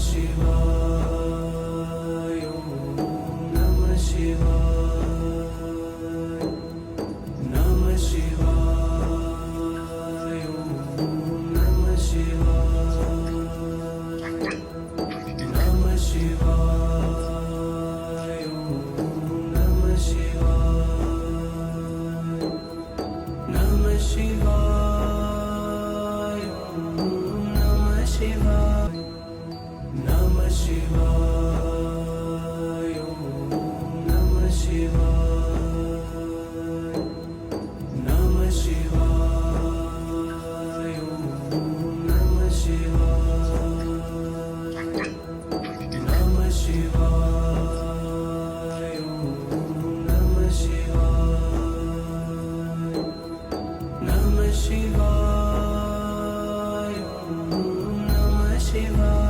शिवाय ॐ नमः शिवाय नमः शिवाय ॐ नमः शिवाय नमः शिवाय ॐ नमः शिवाय नमः शिवाय ॐ नमः शिवाय नमः शिवाय ॐ नमः शिवाय नमः शिवाय ॐ नमः शिवाय नमः शिवाय ॐ नमः शिवाय नमः शिवाय ॐ नमः शिवाय